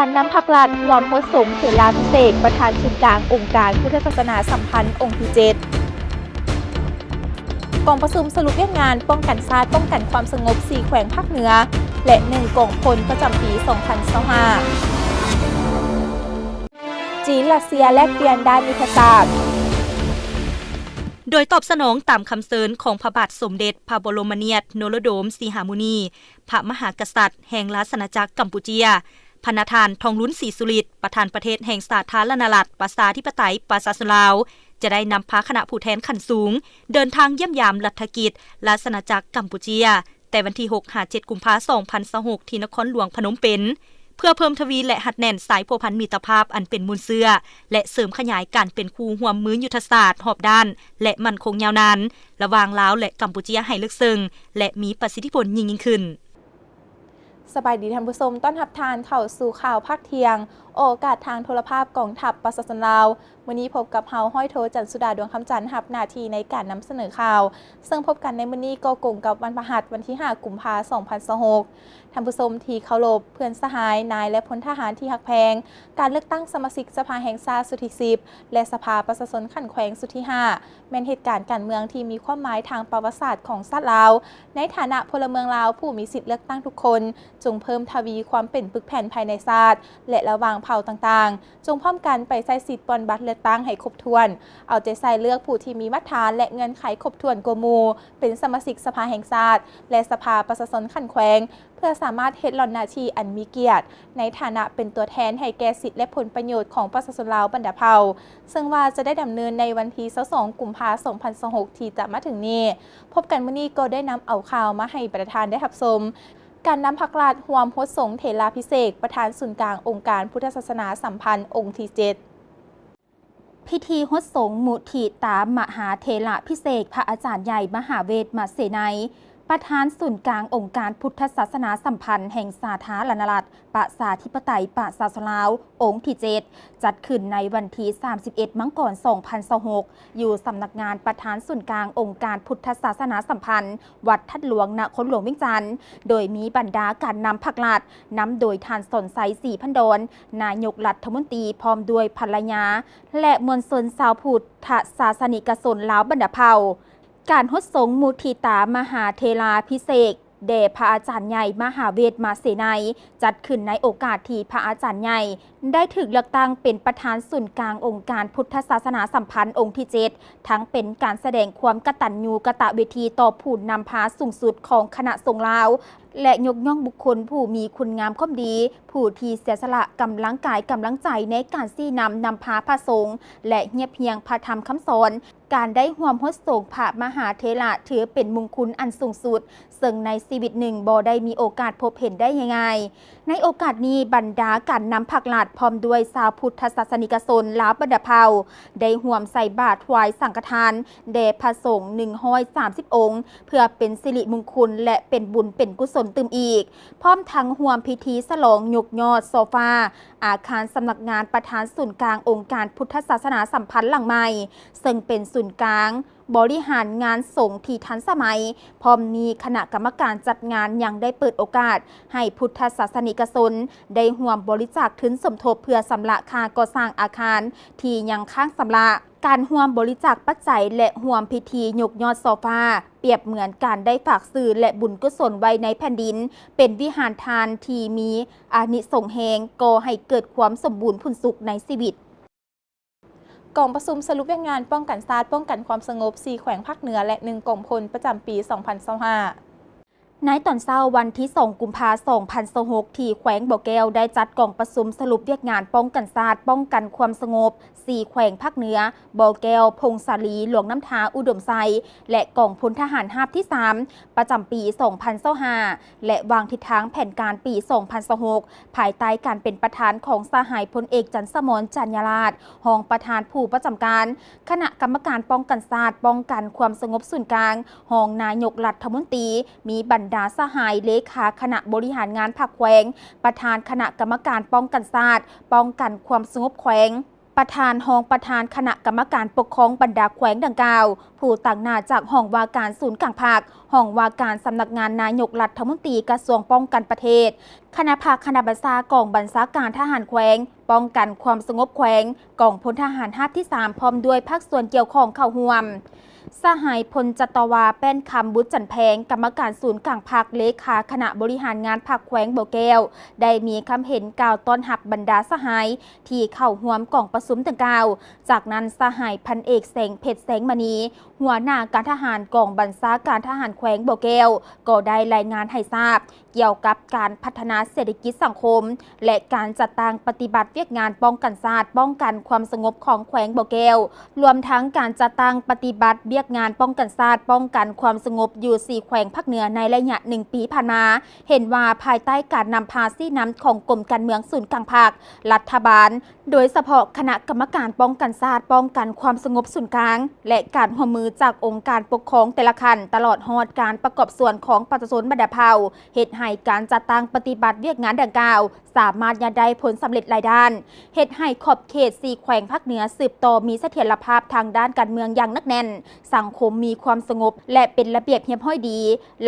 การนำผักหลัดรวมพระสงฆ์เถราพิเศษประธานศูนย์กลางองค์การพุทธศาสนาสัมพันธ์องค์ที่7กองประชุมสรุปเรื่องงานป้องกันชาติป้องกันความสงบ4แขวงภาคเหนือและ1กองพลประจำปี 2025 จีนรัสเซียแลกเปลี่ยนด้านยุทธศาสตร์โดยตอบสนองตามคำเสนอของพระบาทสมเด็จพระบรมนาถนโรดมสีหมุนีพระมหากษัตริย์แห่งราชอาณาจักรกัมพูชีพระนาถานทองลุ้นศรีสุริตประธานประเทศแห่งสาธารณรัฐประชาธิปไตยประชาชนลาวจะได้นำพาคณะผู้แทนขั้นสูงเดินทางเยี่ยมยามรัฐกิจราชอาณาจักรกัมพูชีแต่วันที่ 6-7 กุมภาพันธ์ 2026 ที่นครหลวงพนมเปญเพื่อเพิ่มทวีและหัดแน่นสายพัวพันมิตรภาพอันเป็นมูลเสื้อและเสริมขยายการเป็นคู่ร่วมมือยุทธศาสตร์หอบด้านและมั่นคงยาวนานระหว่างลาวและกัมพูชีให้ลึกซึ้งและมีประสิทธิผลยิ่งขึ้นสบายดีท่านผู้ชมต้อนรับทานเข้าสู่ข่าวภาคเที่ยงโอกาสทางโทรภาพกองทัพประชาชนลาววันนี้พบกับเฮาห้อยโทจันสุดาดวงคำจันทร์รับหน้าที่ในการนำเสนอข่าวซึ่งพบกันในมื้อนี้ก็กงกับวันพฤหัสวันที่ 5 กุมภาพันธ์ 2026ท่านผู้ชมที่เคารพเพื่อนสหายนายและพลทหารที่ฮักแพงการเลือกตั้งสมาชิกสภาแห่งชาติสุดที่10และสภาประชาชนขันแขวงสุดที่5แม้นเหตุการณ์การเมืองที่มีความหมายทางประวัติศาสตร์ของชาติลาวในฐานะพลเมืองลาวผู้มีสิทธิเลือกตั้งทุกคนจงเพิ่มทวีความเป็นปึกแผ่นภายในชาติและระหว่างเผ่าต่างๆจงพร้อมกันไปใช้สิทธิ์ปอนบัตรเลือกตั้งให้ครบถ้วนเอาใจใส่เลือกผู้ที่มีมาตรฐานและเงื่อนไขครบถ้วนกว่าหมู่เป็นสมาชิกสภาแห่งชาติและสภาประชาชนขันแขวงเพื่อสามารถเฮ็ดหล่อนหน้าที่อันมีเกียรติในฐานะเป็นตัวแทนให้แก่สิทธิและผลประโยชน์ของประชาชนลาวบรรดาเผ่าซึ่งว่าจะได้ดำเนินในวันที่ 22 กุมภาพันธ์ 2026 ที่จะมาถึงนี้พบกันมื้อนี้ก็ได้นำเอาข่าวมาให้ประธานได้รับชมการนำผักหลัดรวมพระสงฆ์เถราพิเศษประธานศูนย์กลางองค์การพุทธศาสนาสัมพันธ์องค์ที่7พิธีฮดสงฆ์มุทิตามหาเถระพิเศษพระอาจารย์ใหญ่มหาเวทมเสนัยประธานศูนย์กลางองค์การพุทธศาสนาสัมพันธ์แห่งสาธารณรัฐประชาธิปไตยประชาชนลาวองค์ที่7จัดขึ้นในวันที่ 31 มังกร 2026 อยู่สำนักงานประธานศูนย์กลางองค์การพุทธศาสนาสัมพันธ์วัดทัดหลวงนครหลวงเวียงจันทน์โดยมีบรรดาการนำผักหลัดนำโดยท่านสนไสศรีพันดรนายกรัฐมนตรีพร้อมด้วยภรรยาและมวลชนชาวพุทธศาสนิกชนลาวบรรดาเผ่าการฮดสงฆ์มุทิตามหาเถราพิเศษแด่พระอาจารย์ใหญ่มหาเวทมเสนัยจัดขึ้นในโอกาสที่พระอาจารย์ใหญ่ได้ถูกเลือกตั้งเป็นประธานศูนย์กลางองค์การพุทธศาสนาสัมพันธ์องค์ที่7ทั้งเป็นการแสดงความกตัญญูกตเวทีต่อผู้นำพาสูงสุดของคณะสงฆ์ลาวและยกย่องบุคคลผู้มีคุณงามความดีผู้ที่เสียสละกำลังกายกำลังใจในการซี่นำพาพระสงฆ์และเงียบเพียงพระธรรมคำสอนการได้ร่วมฮดสงฆ์พระมหาเถระถือเป็นมงคลอันสูงสุดซึ่งในชีวิตหนึ่งบ่ได้มีโอกาสพบเห็นได้ง่ายๆในโอกาสนี้บรรดาการนำผักหลัดพร้อมด้วยชาวพุทธศาสนิกชนลาวบรรดาเผ่าได้ร่วมใส่บาตรถวายสังฆทานแด่พระสงฆ์130 องค์เพื่อเป็นสิริมงคลและเป็นบุญเป็นกุศลตื่มอีกพร้อมทั้งร่วมพิธีฉลองยกยอดโซฟาอาคารสำนักงานประธานศูนย์กลางองค์การพุทธศาสนาสัมพันธ์หลังใหม่ซึ่งเป็นศูนย์กลางบริหารงานสงฆ์ที่ทันสมัยพร้อมมีคณะกรรมการจัดงานยังได้เปิดโอกาสให้พุทธศาสนิกชนได้ร่วมบริจาคทุนสมทบเพื่อสำระค่าก่อสร้างอาคารที่ยังค้างสำระการร่วมบริจาคปัจจัยและร่วมพิธียกยอดโซฟาเปรียบเหมือนการได้ฝากสื่อและบุญกุศลไว้ในแผ่นดินเป็นวิหารทานที่มีอานิสงส์แห่งก่อให้เกิดความสมบูรณ์ผลสุขในชีวิตกองประชุมสรุปเรื่องงานป้องกันชาติป้องกันความสงบ4แขวงภาคเหนือและ1กองพลประจำปี 2025ในตอนเช้าวันที่ 2 กุมภาพันธ์ 2026 ที่แขวงบ่อแก้วได้จัดกองประชุมสรุปเรื่องงานป้องกันชาติป้องกันความสงบ4แขวงภาคเหนือบ่อแก้วพงศาลีหลวงน้ำทาอุดมไซและกองพลทหารราบที่ 3 ประจำปี 2025และวางทิศทางแผนการปี 2026 ภายใต้การเป็นประธานของสหายพลเอกจันทร์สมรจันยราชรองประธานผู้ประจำการคณะกรรมการป้องกันชาติป้องกันความสงบศูนย์กลางรองนายกรัฐมนตรีมีบรรดาสหายเลขาคณะบริหารงานภาคแขวงประธานคณะกรรมการป้องกันชาติป้องกันความสงบแขวงป ประธานห้องประธานคณะกรรมการปกครองบรรดาแขวงดังกล่าวผู้ต่างหน้าจากห้องว่าการศูนย์กลางภาคห้องว่าการสำนักงานนายกรัฐมนตรีกระทรวงป้องกันประเทศคณะภาคคณะบัญชากองบัญชาการทหารแขวงป้องกันความสงบแขวงกองพลทหารที่ 3พร้อมด้วยภาคส่วนเกี่ยวข้องเข้าร่วมสหายพลจัตวาแป้นคำบุตรจันแพงกรรมการศูนย์กลางภาคเลขาคณะบริหารงานภาคแขวงบ่อแก้วได้มีคำเห็นกล่าวต้อนรับบรรดาสหายที่เข้าร่วมกล่องประชุมดังกล่าวจากนั้นสหายพันเอกแสงเพชรแสงมณีหัวหน้าการทหารกองบัญชาการทหารแขวงบ่อแก้วก็ได้รายงานให้ทราบเกี่ยวกับการพัฒนาเศรษฐกิจสังคมและการจัดตั้งปฏิบัติเวียกงานป้องกันชาติป้องกันความสงบของแขวงบ่อแก้วรวมทั้งการจัดตั้งปฏิบัติเวียกงานป้องกันชาติป้องกันความสงบอยู่4แขวงภาคเหนือในระยะ1 ปีผ่านมาเห็นว่าภายใต้การนำพาซี่น้ำของกรมการเมืองศูนย์กลางภาครัฐบาลโดยเฉพาะคณะกรรมการป้องกันชาติป้องกันความสงบศูนย์กลางและการร่วมมือจากองค์การปกครองแต่ละขั้นตลอดฮอดการประกอบส่วนของประชาชนบรรดาเผ่าเหตุให้การจัดตั้งปฏิบัติเวียกงานดังกล่าวสามารถได้ผลสำเร็จหลายด้านเหตุให้ขอบเขต4แขวงภาคเหนือสืบต่อมีเสถียรภาพทางด้านการเมืองอย่างนักแน่นสังคมมีความสงบและเป็นระเบียบเรียบร้อยดี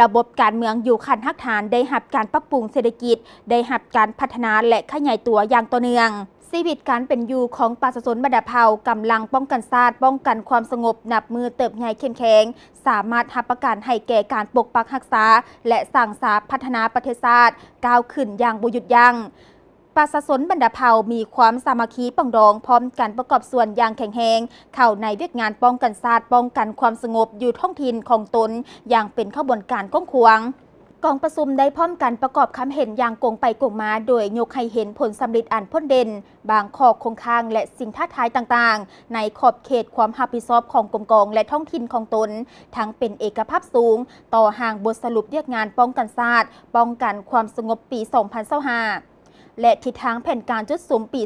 ระบบการเมืองอยู่ขั้นรากฐานได้รับการปรับปรุงเศรษฐกิจได้รับการพัฒนาและขยายตัวอย่างต่อเนื่องชีวิตการเป็นอยู่ของประชาชนบรรดาเผ่ากำลังป้องกันชาติป้องกันความสงบนับมือเติบใหญ่เข้มแข็งสามารถรับประกันให้แก่การปกปักรักษาและสร้างสรรค์พัฒนาประเทศชาติก้าวขึ้นอย่างบ่หยุดยั้งประชาชนบรรดาเผ่ามีความสามัคคีปองดองพร้อมกันประกอบส่วนอย่างแข็งแรงเข้าในเวียกงานป้องกันชาติป้องกันความสงบอยู่ท้องถิ่นของตนอย่างเป็นขบวนการก้องขวางกองประชุมได้พร้อมกันประกอบคำเห็นอย่างกงไปกงมาโดยยกให้เห็นผลสำเร็จอันพ้นเด่นบางข้อคงค้างและสิ่งท้าทายต่างๆในขอบเขตความรับผิดชอบของกรมกองและท้องถิ่นของตนทั้งเป็นเอกภาพสูงต่อห่างบทสรุปเรียกงานป้องกันชาติป้องกันความสงบปี 2025และทิศทางแผนการจุดสูงปี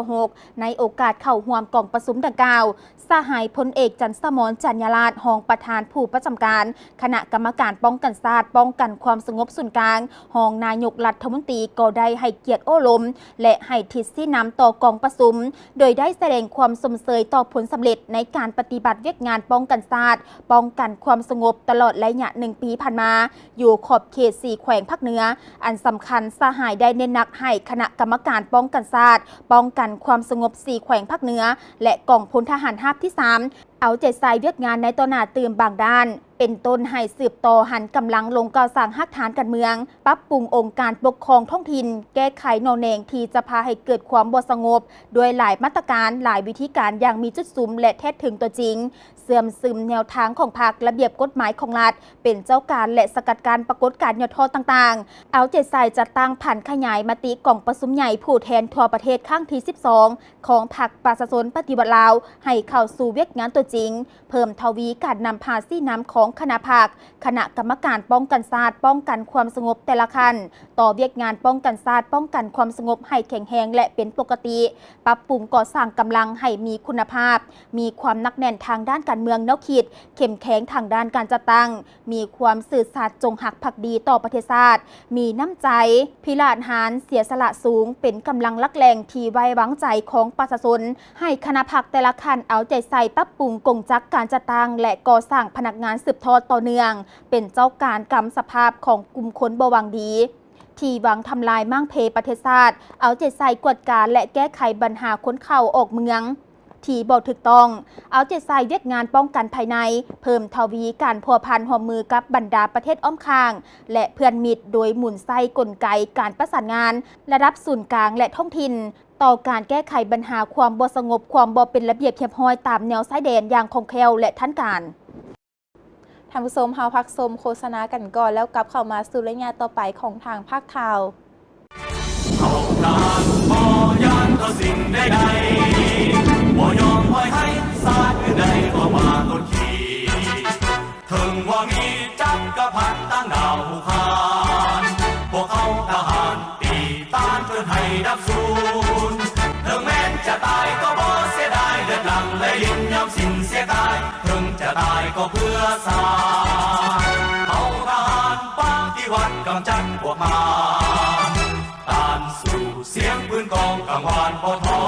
2026ในโอกาสเข้าร่วมกองประชุมดังกล่าวสหายพลเอกจันทร์สมรจันยราชรองประธานผู้ประจำการคณะกรรมการป้องกันชาติป้องกันความสงบส่วนกลางรองนายกรัฐมนตรีก็ได้ให้เกียรติโอ้ล้มและให้ทิศที่นำต่อกองประชุมโดยได้แสดงความสมเสยต่อผลสำเร็จในการปฏิบัติเวียกงานป้องกันชาติป้องกันความสงบตลอดระยะ1 ปีผ่านมาอยู่ขอบเขต4แขวงภาคเหนืออันสำคัญสหายได้เน้นหนักให้คณะกรรมการป้องกันชาติป้องกันความสงบ4แขวงภาคเหนือและกองพลทหารที่ 3เอาใจใส่เวียกงานในต่อหน้าตื่มบางด้านเป็นต้นให้สืบต่อหันกำลังลงก่อสร้างรากฐานการเมืองปรับปรุงองค์การปกครองท้องถิ่นแก้ไขแนวแนวที่จะพาให้เกิดความบ่สงบโดยหลายมาตรการหลายวิธีการอย่างมีจุดสุมและแท้ถึงตัวจริงเสื่อมซึมแนวทางของพรรคระเบียบกฎหมายของรัฐเป็นเจ้าการและสกัดการปรากฏการณ์ยอดทอต่างๆเอาใจใส่จัดตั้งผันขยายมติกล่องประชุมใหญ่ผู้แทนทั่วประเทศครั้งที่ 12ของพรรคประชาชนปฏิบัติลาวให้เข้าสู่เวียกงานตัวจริงเพิ่มทวีการนำพาซี่น้ำของคณะภาคคณะกรรมการป้องกันชาติป้องกันความสงบแต่ละขั้นต่อเวียกงานป้องกันชาติป้องกันความสงบให้แข็งแรงและเป็นปกติปรับปรุงก่อสร้างกำลังให้มีคุณภาพมีความหนักแน่นทางด้านการเมืองแนวคิดเข้มแข็งทางด้านการจัดตั้งมีความสื่อสัตย์จงหักภักดีต่อประเทศชาติมีน้ำใจพิราชหารเสียสละสูงเป็นกำลังลักแรงที่ไว้วางใจของประชาชนให้คณะพรรคแต่ละขั้นเอาใจใส่ปรับปรุงกงจักการจัดตั้งและก่อสร้างพนักงานสืบทอดต่อเนื่องเป็นเจ้าการกรรมสภาพของกลุ่มคนบ่หวังดีที่หวังทำลายมั่งเพประเทศชาติเอาใจใส่กวดการและแก้ไขปัญหาคนเข้าออกเมืองที่บ่ถูกต้องเอาใจใส่เวียกงานป้องกันภายในเพิ่มทวีการพัวพันร่วมมือกับบรรดาประเทศอ้อมข้างและเพื่อนมิตรโดยหมุนไส้กลไกการประสานงานระดับศูนย์กลางและท้องถิ่นต่อการแก้ไขปัญหาความบ่สงบความบ่เป็นระเบียบเรียบร้อยตามแนวชายแดนอย่างคล่องแคล่วและทันการท่านผู้ชมเฮาพักชมโฆษณากันก่อนแล้วกลับเข้ามาสู่รายงานต่อไปของทางภาคข่าวเอาการพอยานต่อสิ่งใดๆบ่ยอมปล่อยให้ศาสตร์อื่นใดเข้ามากดขี่ถึงว่ามีจักรพรรดิตั้งดาวคานพวกเขาทหารตีต้านจนให้ดับสูญถึงแม้จะตายก็บ่เสียดายเลือดหลั่งและลิ้นยอมสิ้นเสียกายถึงจะตายก็เพื่อศาสตร์เอาทหารปฏิวัติกำจัดพวกมารต้านสู่เสียงปืนกองกังวานบ่ท้อ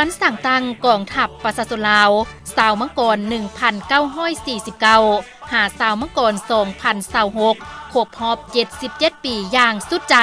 วันสั่งตั้งกองทัพประชาชนลาวสาวมังกร 1949 หาสาวมังกร 2026 ครบรอบ 77 ปีอย่างสุดใจ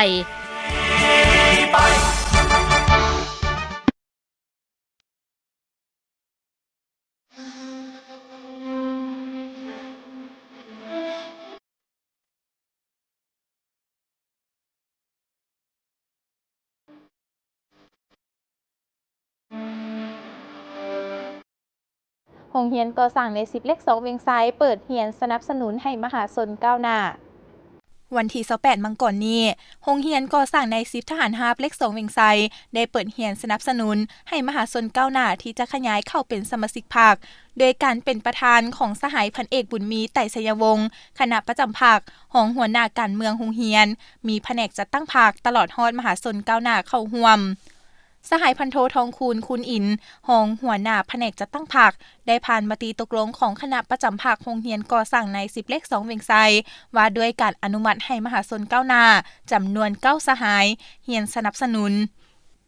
โรงเรียนก่อสร้างใน10เล็ก2เวียงไซเปิดเรียนสนับสนุนให้มหาชนก้าวหน้าวันที่28มังกรนี้โรงเรียนก่อสร้างใน10ทหารราบเล็ก2เวียงไซได้เปิดเรียนสนับสนุนให้มหาชนก้าวหน้าที่จะขยายเข้าเป็นสมาชิกพรรคโดยการเป็นประธานของสหายพันเอกบุญมีไต่ชัยวงศ์คณะประจำพรรคของหัวหน้าการเมืองโรงเรียนมีแผนกจัดตั้งพรรคตลอดฮอดมหาชนก้าวหน้าเข้าร่วมสหายพันโททองคูณคุณอินหองหัวหน้าแผนกจัดตั้งพรรคได้ผ่านมติตกลงของคณะประจำพรรคโรงเรียนก่อสร้างใน10เล็ก2เวียงไซว่าด้วยการอนุมัติให้มหาชนก้าวหน้าจำนวน9สหายเรียนสนับสนุน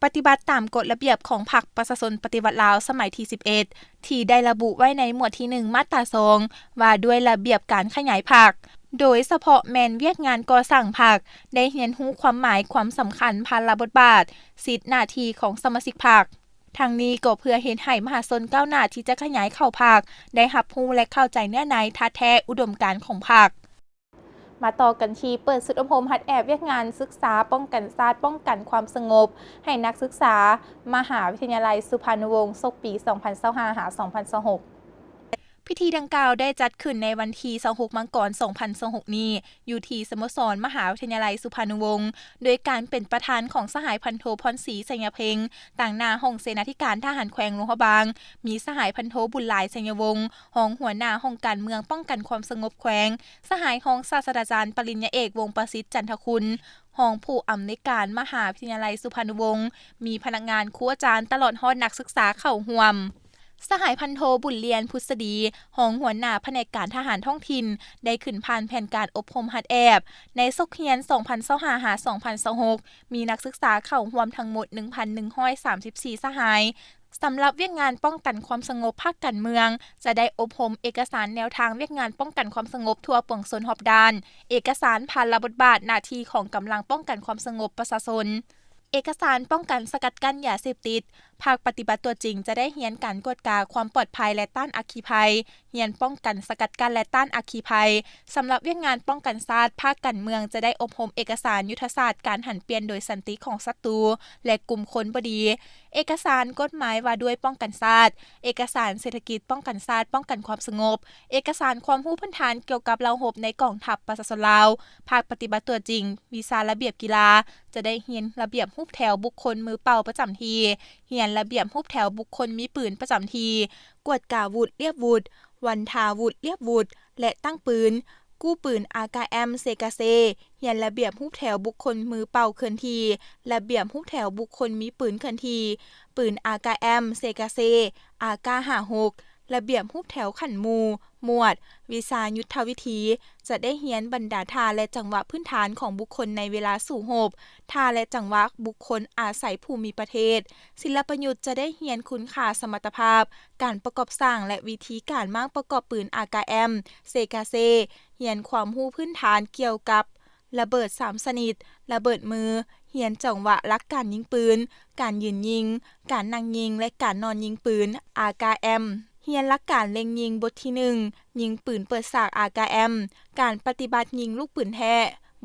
ปฏิบัติตามกฎระเบียบของพรรคประชาชนปฏิวัติลาวสมัยที่11ที่ได้ระบุไว้ในหมวดที่1มาตรา2ว่าด้วยระเบียบการขยายพรรคโดยเฉพาะแมนเวียกงานก่อสร้างพรรคได้เรียนรู้ความหมายความสำคัญภาระบทบาทสิทธิหน้าที่ของสมาชิกพรรคทางนี้ก็เพื่อเห็นให้มหาชนก้าวหน้าที่จะขยายเข้าพรรคได้รับรู้และเข้าใจเนื้อในท่าแท้อุดมการณ์ของพรรคมาต่อกันที่เปิดสุดอบรมหัดแอบเวียกงานศึกษาป้องกันชาติป้องกันความสงบให้นักศึกษามหาวิทยาลัยสุพรรณวงศ์ศกปี 2025-2026พิธีดังกล่าวได้จัดขึ้นในวันที่26มังกร 2026นี้อยู่ที่สโมสรมหาวิทยาลัยสุพรรณวงศ์โดยการเป็นประธานของสหายพันโทพรศรีสัญญเพ็งต่างหน้าห้องเสนาธิการทหารแขวงหลวงพระบางมีสหายพันโทบุญหลายสัญญวงศ์ห้องหัวหน้าห้องการเมืองป้องกันความสงบแขวงสหายห้องศาสตราจารย์ปริญญาเอกวงศ์ประสิทธิ์จันทคุณห้องผู้อำนวยการมหาวิทยาลัยสุพรรณวงศ์มีพนักงานครูอาจารย์ตลอดฮอดนักศึกษาเข้าร่วมสหายพันโทบุญเลียนพุทธดีหองหัวหน้าแผนกการทหารท้องถิ่นได้ขึ้นผ่านแผนการอบรมหัดแอบในศกเรียน 2025-2026 มีนักศึกษาเข้าร่วมทั้งหมด 1,134 สหายสำหรับเวียกงานป้องกันความสงบภาคการเมืองจะได้อบรมเอกสารแนวทางเวียกงานป้องกันความสงบทั่วปวงชนรอบด้านเอกสารภาระบทบาทหน้าที่ของกำลังป้องกันความสงบประชาชนเอกสารป้องกันสกัดกั้นยาเสพติดภาคปฏิบัติตัวจริงจะได้เรียนการกวดกาความปลอดภัยและต้านอัคคีภัยเรียนป้องกันสกัดกั้นและต้านอัคคีภัยสำหรับเวียกงานป้องกันชาติภาคการเมืองจะได้อบรมเอกสารยุทธศาสตร์การหันเปลี่ยนโดยสันติของศัตรูและกลุ่มคนบ่ดีเอกสารกฎหมายว่าด้วยป้องกันชาติเอกสารเศรษฐกิจป้องกันชาติป้องกันความสงบเอกสารความรู้พื้นฐานเกี่ยวกับระบบในกองทัพประชาชนลาวภาคปฏิบัติตัวจริงวิชาระเบียบกีฬาจะได้เรียนระเบียบรูปแถวบุคคลมือเป่าประจำทีเรียนระเบียบรูปแถวบุคคลมีปืนประจำทีกวดกาวุธเรียบวุธวันทาวุธเรียบวุธและตั้งปืนกู้ปืน AKM เซกาเซเรียนระเบียบรูปแถวบุคคลมือเป่าเคลื่อนที่ระเบียบรูปแถวบุคคลมีปืนเคลื่อนที่ปืน AKM เซกาเซ AK56ระเบียบรูปแถวขันหมู่หมวดวิชายุทธวิธีจะได้เรียนบรรดาท่าและจังหวะพื้นฐานของบุคคลในเวลาสู่รบท่าและจังหวะบุคคลอาศัยภูมิประเทศศิลปยุทธ์จะได้เรียนคุณค่าสมรรถภาพการประกอบสร้างและวิธีการมั่งประกอบปืน AKM เซกาเซเรียนความรู้พื้นฐานเกี่ยวกับระเบิด3ชนิดระเบิดมือเรียนจังหวะหลักการยิงปืนการยืนยิงการนั่งยิงและการนอนยิงปืน AKMเรียนหลักการเล็งยิงบทที่1ยิงปืนเปิดฉาก AKM การปฏิบัติยิงลูกปืนแท้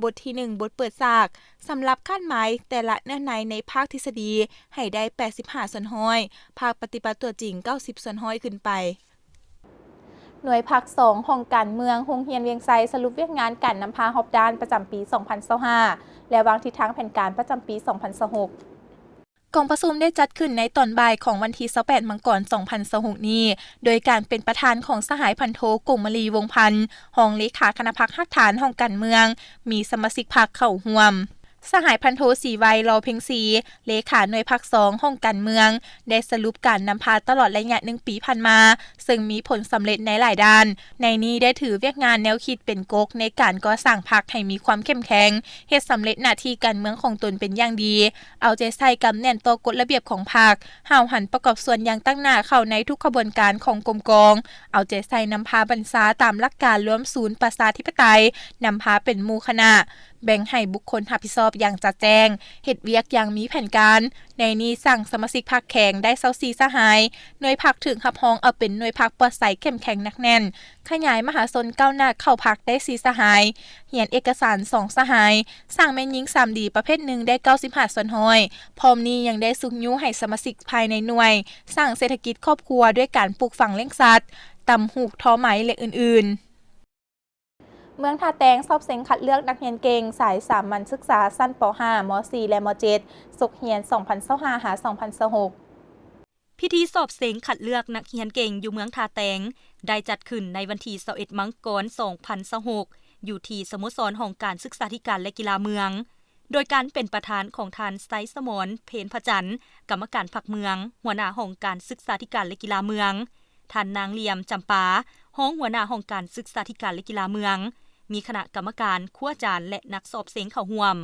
บทที่1บทเปิดฉากสำหรับคาดหมายแต่ละเนื้อในในภาคทฤษฎีให้ได้85ส่วนห้อยภาคปฏิบัติตัวจริง90ส่วนห้อยขึ้นไปหน่วยภาค2ของการเมืองโรงเรียนเวียงไซสรุปเวียกงานการนำพาฮอบด้านประจำปี 2025และวางทิศทางแผนการประจำปี 2026กองประชุมได้จัดขึ้นในตอนบ่ายของวันที่28มังกร 2026นี้โดยการเป็นประธานของสหายพันโทกงมลีวงพันธ์รองเลขาคณะพรรคฮักฐานห้องการเมืองมีสมาชิกพรรคเข้าร่วม สหายพันโทศรีไวยรอเพ็งศรีเลขาหน่วยภาค2ห้องการเมืองได้สรุปการนำพาตลอดระยะ1 ปีผ่านมาซึ่งมีผลสำเร็จในหลายด้านในนี้ได้ถือเวียกงานแนวคิดเป็นก๊กในการก่อสร้างพรรคให้มีความเข้มแข็งเฮ็ดสำเร็จหน้าที่การเมืองของตนเป็นอย่างดีเอาใจใส่กำแน่นต่อกฎระเบียบของพรรคห้าวหันประกอบส่วนอย่างตั้งหน้าเข้าในทุกขบวนการของกรมกองเอาใจใส่นำพาบรรษาตามหลักการรวมศูนย์ประชาธิปไตยนำพาเป็นหมู่คณะแบ่งให้บุคคลรับผิดชอบอย่างชัดแจ้งเฮ็ดเวียกอย่างมีแผนการในนี้สั่งสมาชิกพรรคแข็งได้24สหายหน่วยพรรคถึงรับรองเอาเป็นหน่วยพรรคปลอดภัยเข้มแข็งหนักแน่นขยายมหาชนก้าวหน้าเข้าพรรคได้4สหายเขียนเอกสาร2สหายสร้างแม่นหญิง3ดีประเภท1ได้95ส่วนห้อยพร้อมนี้ยังได้สุกยุให้สมาชิกภายในหน่วยสร้างเศรษฐกิจครอบครัวด้วยการปลูกฝังเลี้ยงสัตว์ตำหูกทอไหมและอื่นๆเมืองท่าแตงสอบเซ็งคัดเลือกนักเรียนเก่งสายสามัญศึกษาสั้นป .5 ม .4 และม .7 สุกเฮียน 2025-2026 พิธีสอบเสียงคัดเลือกนักเรียนเก่งอยู่เมืองท่าแตงได้จัดขึ้นในวันที่21มังกร2026อยู่ที่สโมสรของการศึกษาธิการและกีฬาเมืองโดยการเป็นประธานของทานไซสมรเพนพระจันทร์กรรมการพรรคเมืองหัวหน้าของการศึกษาธิการและกีฬาเมืองท่านนางเหลี่ยมจำปาห้องหัวหน้าของการศึกษาธิการและกีฬาเมืองมีคณะกรรมการครูอาจารย์และนักสอบเสียงเข้าร่วม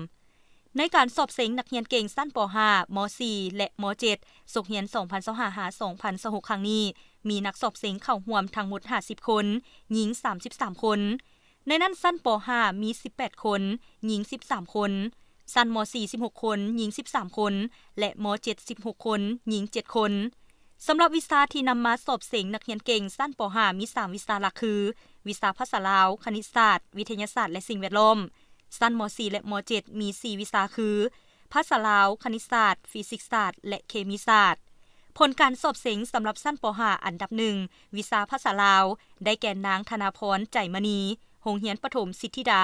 ในการสอบเสียงนักเรียนเก่งสั้นป .5 ม .4 และม .7 สุกเฮียน 2025-2026 ครั้งนี้มีนักสอบเสียงเข้าร่วมทั้งหมด50คนหญิง33คนในนั้นสั้นป .5 มี18คนหญิง13คนสั้นม .4 16คนหญิง13คนและม .7 16คนหญิง7คนสำหรับวิชาที่นำมาสอบเสียงนักเรียนเก่งสั้นป .5 มี3วิชาหลักคือวิชาภาษาลาวคณิตศาสตร์วิทยาศาสตร์และสิ่งแวดล้อมสั้นม .4 และม .7 มี4วิชาคือภาษาลาวคณิตศาสตร์ฟิสิกส์ศาสตร์และเคมีศาสตร์ผลการสอบเสียงสำหรับสั้นป .5 อันดับ1วิชาภาษาลาวได้แก่นางธนาพรใจมณีโรงเรียนประถมสิทธิดา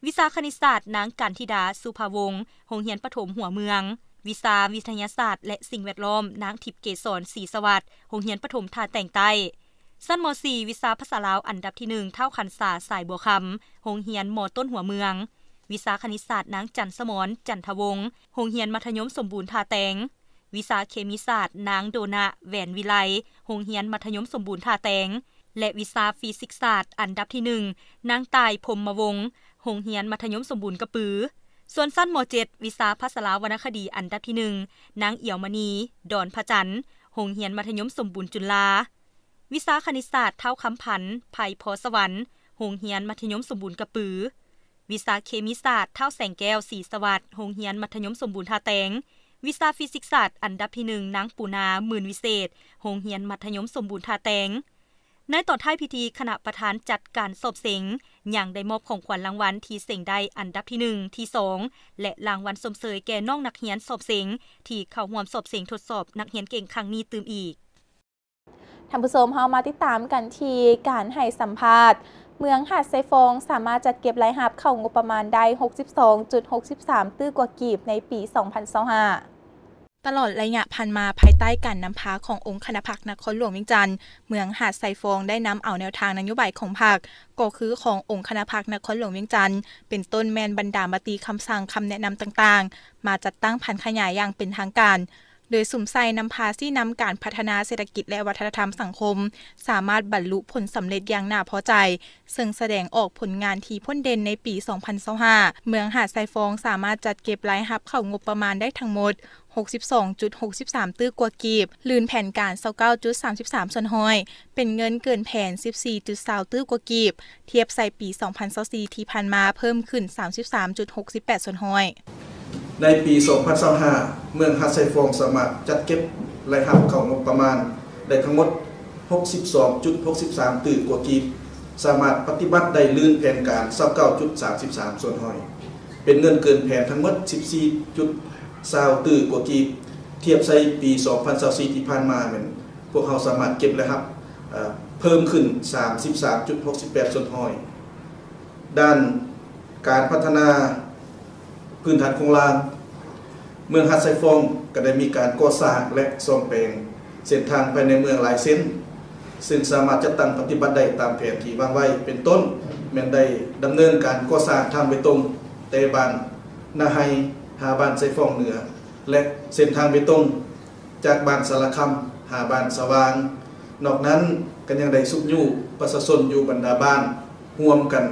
วิชาคณิตศาสตร์นางกันธิดาสุภาวงศ์โรงเรียนประถมหัวเมืองวิชาวิทยาศาสตร์และสิ่งแวดล้อมนางทิพย์เกษรศรีสวัสดิ์โรงเรียนประถมท่าแต่งใต้สั้นม .4 วิชาภาษาลาวอันดับที่1เท่าคันษาสายบัวคำโรงเรียนม.ต้นหัวเมืองวิชาคณิตศาสตร์นางจันทร์สมรจันทวงศ์โรงเรียนมัธยมสมบูรณ์ท่าแตงวิชาเคมีศาสตร์นางโดนะแหวนวิไลโรงเรียนมัธยมสมบูรณ์ท่าแตงและวิชาฟิสิกส์ศาสตร์อันดับที่1นางตายพรหมวงศ์โรงเรียนมัธยมสมบูรณ์กระปือส่วนสั้นม .7 วิชาภาษาลาววรรณคดีอันดับที่1นางเอี่ยวมณีดอนพระจันทร์โรงเรียนมัธยมสมบูรณ์จุฬาวิชาคณิตศาสตร์เท่าคำพันธ์ไผ่พอสวรรค์โรงเรียนมัธยมสมบูรณ์กระปือวิชาเคมีศาสตร์เท่าแสงแก้วศรีสวัสดิ์โรงเรียนมัธยมสมบูรณ์ท่าแตงวิชาฟิสิกส์ศาสตร์อันดับที่1นางปูนาหมื่นวิเศษโรงเรียนมัธยมสมบูรณ์ท่าแตงในตอนท้ายพิธีคณะประธานจัดการสอบเสียงอย่างได้มอบของขวัญรางวัลที่เสียงได้อันดับที่1ที่2และรางวัลสมเสยแก่น้องนักเรียนสอบเสียงที่เข้าร่วมสอบเสียงทดสอบนักเรียนเก่งครั้งนี้ตื่มอีกท่านผู้ชมเฮามาติดตามกันที่การให้สัมภาษณ์เมืองหาดไซฟองสามารถจัดเก็บรายรับเข้างบประมาณได้ 62.63 ตื้อกว่ากีบในปี 2025ตลอดระยะผ่านมาภายใต้การนำพาขององค์คณะพรรคนครหลวงเวียงจันทน์เมืองหาดไซฟองได้นำเอาแนวทางนโยบายของพรรคก็คือขององค์คณะพรรคนครหลวงเวียงจันทน์เป็นต้นแมนบรรดามติคำสั่งคำแนะนำต่างๆมาจัดตั้งพันขยายอย่างเป็นทางการโดยสุ่มใส่นำพาซี่นำการพัฒนาเศรษฐกิจและวัฒนธรรมสังคมสามารถบรรลุผลสำเร็จอย่างน่าพอใจซึ่งแสดงออกผลงานที่พ้นเด่นในปี 2025 เมืองหาดไซฟองสามารถจัดเก็บรายรับเข้างบประมาณได้ทั้งหมด 62.63 ตื้อกว่ากีบลืนแผนการ 29.33 ส่วนห้อยเป็นเงินเกินแผน 14.20 ตื้อกว่ากีบเทียบใส่ปี 2024 ที่ผ่านมาเพิ่มขึ้น 33.68 ส่วนห้อยในปี 2025 เมืองหาดไซฟองสามารถจัดเก็บรายรับเข้างบประมาณได้ทั้งหมด 62.63 ตื้อกว่ากีบสามารถปฏิบัติได้ลื่นแผนการ 29.33 ส่วนห้อยเป็นเงินเกินแผนทั้งหมด 14.20 ตื้อกว่ากีบเทียบใส่ปี 2024 ที่ผ่านมาเนี่ยพวกเราสามารถเก็บรายรับเพิ่มขึ้น 33.68 ส่วนห้อยด้านการพัฒนาพื้นฐานโครงสร้างเมืองหาดไซฟองก็ได้มีการก่อสร้างและซ่อมแปลงเส้นทางภายในเมืองหลายเส้นซึ่งสามารถจัดตั้งปฏิบัติได้ตามแผนที่วางไว้เป็นต้นแม้นได้ดำเนินการก่อสร้างทางเบตงเตบาน นาไฮหาบ้านไซฟองเหนือและเส้นทางเบตงจากบ้านสารคำหาบ้านสว่างนอกนั้นก็ยังได้สุกยู่ประชาชนอยู่บรรดาบ้านร่วมกัน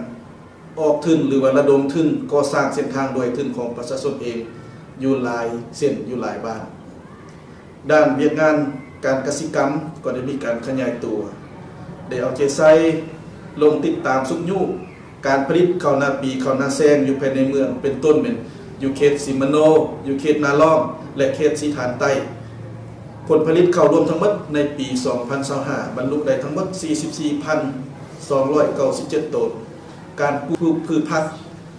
ออกทุนหรือว่าระดมทุนก่อสร้างเส้นทางโดยทุนของประชาชนเองอยู่หลายเส้นอยู่หลายบ้านด้านเวียกงานการเกษตรกรรมก็ได้มีการขยายตัวได้เอาใจใส่ลงติดตามสุกยู่การผลิตข้าวนาปีข้าวนาแซงอยู่ภายในเมืองเป็นต้นเป็นอยู่เขตสิมโนอยู่เขตนาล้อมและเขตสีฐานใต้ผลผลิตข้าวรวมทั้งหมดในปี 2025 บรรลุได้ทั้งหมด 44,297 ตันการปลูกพืชผัก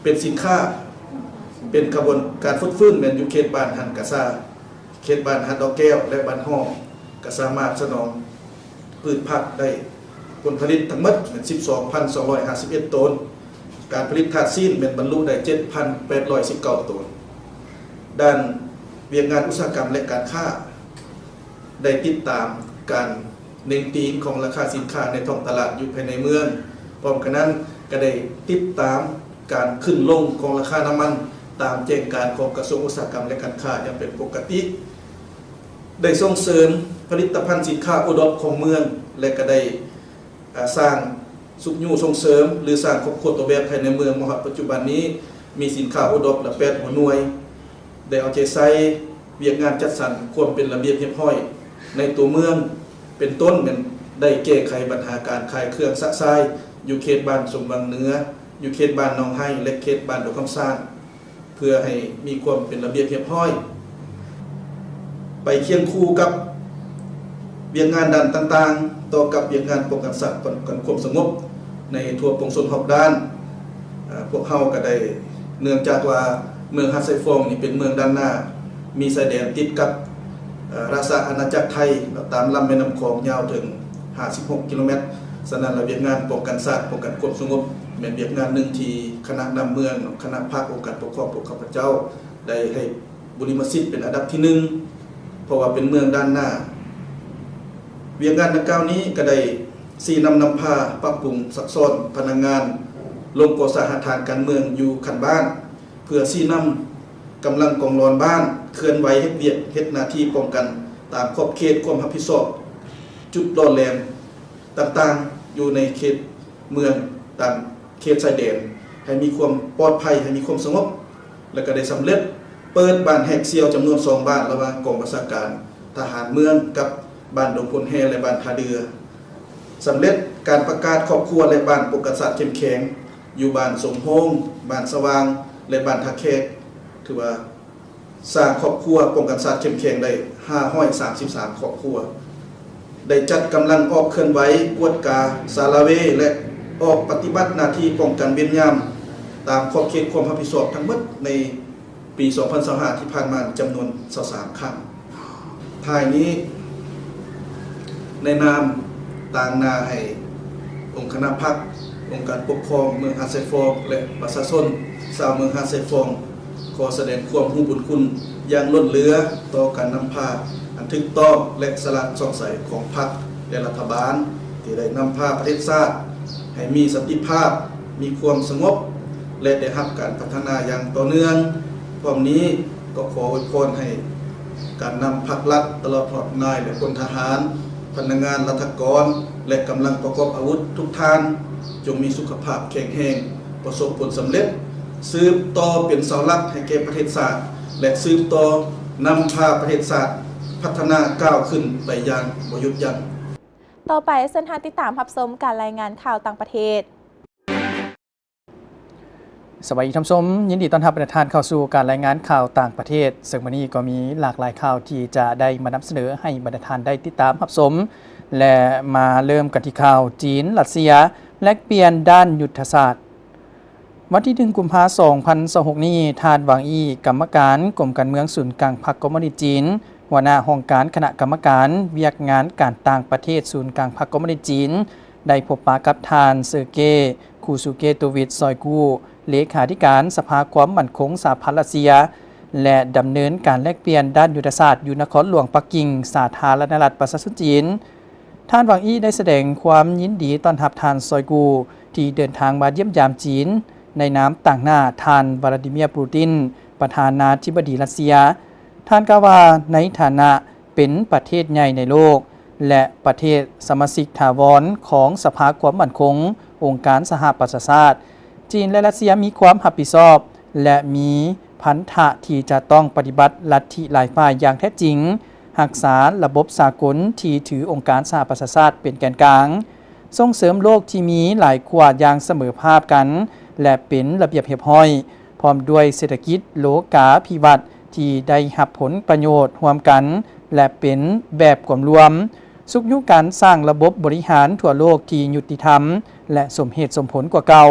เป็นสินค้าเป็นกระบวนการฝึกฟื้นแม่นอยู่เขตบ้านหันกะซาเขตบ้านหันดอกแก้วและบ้านห้องก็สามารถสนองพืชผักได้ผลผลิตทั้งหมดเป็น 12,251 ตันการผลิตถาดซีนเป็นบรรลุได้ 7,819 ตันด้านเวียกงานอุตสาหกรรมและการค้าได้ติดตามการเน่งตีนของราคาสินค้าในท้องตลาดอยู่ภายในเมืองพร้อมกันนั้นก็ได้ติดตามการขึ้นลงของราคาน้ำมันตามแจ้งการของกระทรวงอุตสาหกรรมและการค้าอย่างเป็นปกติได้ส่งเสริมผลิตภัณฑ์สินค้าโอท็อปของเมืองและก็ได้สร้างสุขยู่ส่งเสริมหรือสร้างครอบครัวตัวแบบภายในเมืองมหาปัจจุบันนี้มีสินค้าโอท็อปละ8หัวหน่วยได้เอาใจใส่เวียกงานจัดสรรความเป็นระเบียบเรียบร้อยในตัวเมืองเป็นต้นเป็นได้แก้ไขปัญหาการขายเครื่องซักไซ้อยู่เขตบ้านสมบังเหนืออยู่เขตบ้านหนองไห้และเขตบ้านดอกคำสร้างเพื่อให้มีความเป็นระเบียบเรียบร้อยไปเคียงคู่กับเวียกงานด้านต่างๆต่อกับเวียกงานป้องกันสัตว์กันความสงบในทั่วปวงชน6ด้านพวกเฮาก็ได้เนื่องจากว่าเมืองฮัตไซฟองนี่เป็นเมืองด้านหน้ามีชายแดนติดกับราชอาณาจักรไทยตามลำแม่น้ำคลองยาวถึง56 กิโลเมตรฉะนั้นเวียกงานป้องกันสัตว์ป้องกันความสงบเป็นเวียกงานหนึ่งที่คณะนำเมืองคณะภาคองค์การปกครองพวกข้าพเจ้าได้ให้บุริมสิทธิ์เป็นอันดับที่1เพราะว่าเป็นเมืองด้านหน้าเวียกงานดังกล่าวนี้ก็ได้นำพาปรับปรุงซักซ้อนพนักงานลงก่อสร้างฐานการเมืองอยู่ขันบ้านเพื่อนำกำลังกองร้อนบ้านเคลื่อนไหวเฮ็ดเวียกเฮ็ดหน้าที่ป้องกันตามขอบเขตความรับผิดชอบจุดร้อนแรงต่างๆอยู่ในเขตเมืองตามเขตชายแดนให้มีความปลอดภัยให้มีความสงบและก็ได้สำเร็จเปิดบ้านแหกเซียวจำนวน2บ้านระหว่างกองบัญชาการทหารเมืองกับบ้านดงพลแฮและบ้านทาเดือสำเร็จการประกาศครอบครัวและบ้านปกษัตริย์เข้มแข็งอยู่บ้านสมโฮงบ้านสว่างและบ้านทาแขกถือว่าสร้างครอบครัวป้องกันสัตว์เข้มแข็งได้533ครอบครัวได้จัดกำลังออกเคลื่อนไหวกวดกาสาราเวและออกปฏิบัติหน้าที่ป้องกันเวียนยามตามขอบเขตความรับผิดชอบทั้งหมดในปี 2025 ที่ผ่านมาจำนวน23ครั้งท้ายนี้ในนามต่างนาให้องค์คณะพรรคองค์การปกครองเมืองฮัตไซฟองและประชาชนชาวเมืองฮัตไซฟองขอแสดงความรู้บุญคุณอย่างล้นเหลือต่อการนำพาอันถูกต้องและสละสงสัยของพรรคและรัฐบาลที่ได้นำพาประเทศชาติให้มีสันติภาพมีความสงบและได้รับการพัฒนาอย่างต่อเนื่องพร้อมนี้ก็ขออวยพรให้การนำภาครัฐตลอดนายและพลทหารพนักงานรัฐกรและกำลังประกอบอาวุธทุกท่านจงมีสุขภาพแข็งแรงประสบผลสำเร็จสืบต่อเป็นเสาหลักให้แก่ประเทศชาติและสืบต่อนำพาประเทศชาติพัฒนาก้าวขึ้นไปอย่างบ่หยุดยั้งต่อไปเส้นทางติดตามรับชมการรายงานข่าวต่างประเทศสวัสดีท่านผู้ชมยินดีต้อนรับประธานเข้าสู่การรายงานข่าวต่างประเทศซึ่งวันนี้ก็มีหลากหลายข่าวที่จะได้มานำเสนอให้บรรดาท่านได้ติดตามรับชมและมาเริ่มกันที่ข่าวจีนรัสเซียแลกเปลี่ยนด้านยุทธศาสตร์วันที่1 กุมภาพันธ์ 2026 นี้ทานหวังอี้กรรมการกรมการเมืองศูนย์กลางพรรคคอมมิวนิสต์จีนหัวหน้าห้องการคณะกรรมการเวียกงานการต่างประเทศศูนย์กลางพรรคคอมมิวนิสต์จีนได้พบปะกับทานเซอร์เกย์คูซูเกโตวิชซอยกูเลขาธิการสภาความมั่นคงสหพันธ์รัสเซียและดำเนินการแลกเปลี่ยนด้านยุทธศาสตร์อยู่นครหลวงปักกิ่งสาธารณรัฐประชาชนจีนท่านหวังอี้ได้แสดงความยินดีต้อนรับทานซอยกูที่เดินทางมาเยี่ยมยามจีนในนามต่างหน้าทานวลาดิเมียร์ปูติน ประธานาธิบดีรัสเซียท่านกล่าวว่าในฐานะเป็นประเทศใหญ่ในโลกและประเทศสมาชิกถาวรของสภาความมั่นคงองค์การสหประชาชาติจีนและรัสเซียมีความรับผิดชอบและมีพันธะที่จะต้องปฏิบัติลัทธิหลายฝ่ายอย่างแท้จริงรักษาระบบสากลที่ถือองค์การสหประชาชาติเป็นแกนกลางส่งเสริมโลกที่มีหลายขั้วอย่างเสมอภาคกันและเป็นระเบียบเรียบร้อยพร้อมด้วยเศรษฐกิจโลกาภิวัตน์ที่ได้รับผลประโยชน์ร่วมกันและเป็นแบบกลุ่มรวมสุขยุการสร้างระบบบริหารทั่วโลกที่ยุติธรรมและสมเหตุสมผลกว่าเก่า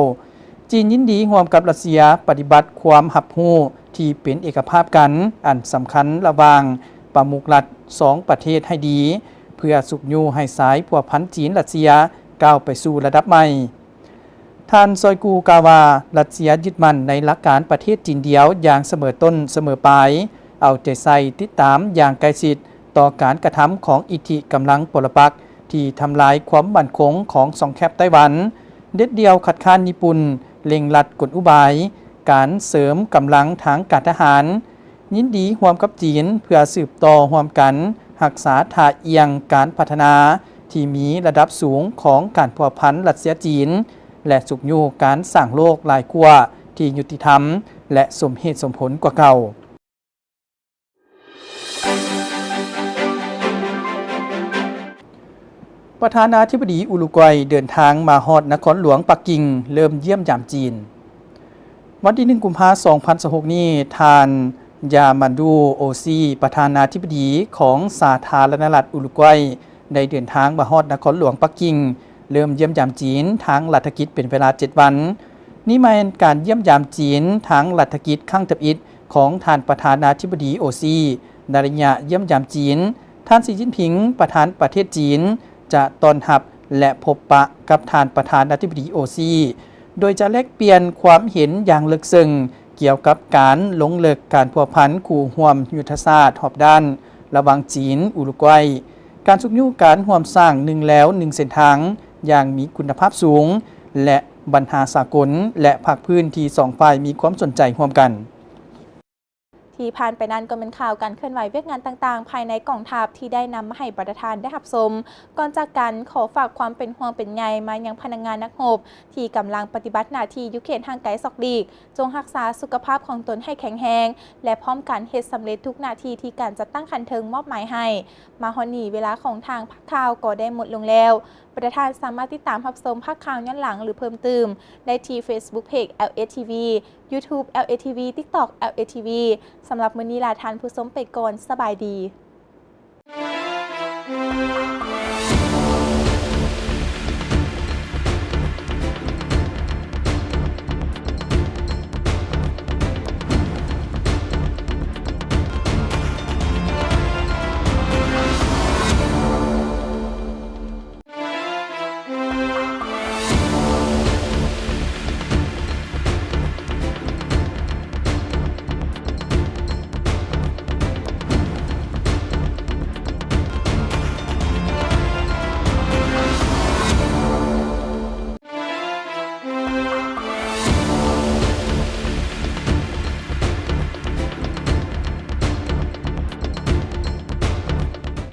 จีนยินดีร่วมกับรัสเซียปฏิบัติความรับรู้ที่เป็นเอกภาพกันอันสำคัญระหว่างประมุขรัฐ2ประเทศให้ดีเพื่อสุขยุให้สายพัวพันจีนรัสเซียก้าวไปสู่ระดับใหม่ท่านซอยกูกล่าวว่ารัสเซียยึดมั่นในหลักการประเทศจีนเดียวอย่างเสมอต้นเสมอปลายเอาใจใส่ติดตามอย่างใกล้ชิดต่อการกระทำของอิทธิกำลังปรปักษ์ที่ทำลายความมั่นคงของสองแคบไต้หวันเด็ดเดียวขัดขานญี่ปุ่นเล็งลัดกลอุบายการเสริมกำลังทางการทหารยินดีร่วมกับจีนเพื่อสืบต่อร่วมกันรักษาท่าเอียงการพัฒนาที่มีระดับสูงของการพัวพันรัสเซียจีนและสุขอยู่การสร้างโลกหลายขั้วที่ยุติธรรมและสมเหตุสมผลกว่าเก่าประธานาธิบดีอุรุกวัยเดินทางมาฮอดนครหลวงปักกิ่งเริ่มเยี่ยมยามจีนวันที่1 กุมภาพันธ์ 2026 นี้ทานยามันดูโอซีประธานาธิบดีของสาธารณรัฐอุรุกวัยได้เดินทางมาฮอดนครหลวงปักกิ่งเริ่มเยี่ยมยามจีนทางรัฐกิจเป็นเวลา7 วันนี่มาเป็นการเยี่ยมยามจีนทางรัฐกิจครั้งทับอิฐของท่านประธานาธิบดีโอซีในระยะเยี่ยมยามจีนท่านสีจิ้นผิงประธานประเทศจีนจะต้อนรับและพบปะกับท่านประธานาธิบดีโอซีโดยจะแลกเปลี่ยนความเห็นอย่างลึกซึ้งเกี่ยวกับการลงลึกการพัวพันคู่ร่วมยุทธศาสตร์รอบด้านระหว่างจีนอุรุกวัยการสุขยุการร่วมสร้าง1แล้ว1เส้นทางอย่างมีคุณภาพสูงและปัญหาสากลและภาคพื้นที่2ฝ่ายมีความสนใจร่วมกันที่ผ่านไปนั้นก็เป็นข่าวการเคลื่อนไหวเวียกงานต่างๆภายในกองทัพที่ได้นำมาให้ประธานได้รับชมก่อนจากกันขอฝากความเป็นห่วงเป็นใยมายังพนักงานนักรบที่กำลังปฏิบัติหน้าที่อยู่เขตห่างไกลซอกลีกจงรักษาสุขภาพของตนให้แข็งแรงและพร้อมกันเฮ็ดสำเร็จทุกหน้าที่ที่การจัดตั้งคันเทิงมอบหมายให้มาฮอนี่เวลาของทางภาคข่าวก็ได้หมดลงแล้วประธานสามารถติดตามรับชมภาคข่าวย้อนหลังหรือเพิ่มเติมได้ที่ Facebook Page LATV YouTube LATV TikTok LATV สำหรับมื้อนี้ลาท่านผู้ชมไปก่อนสบายดี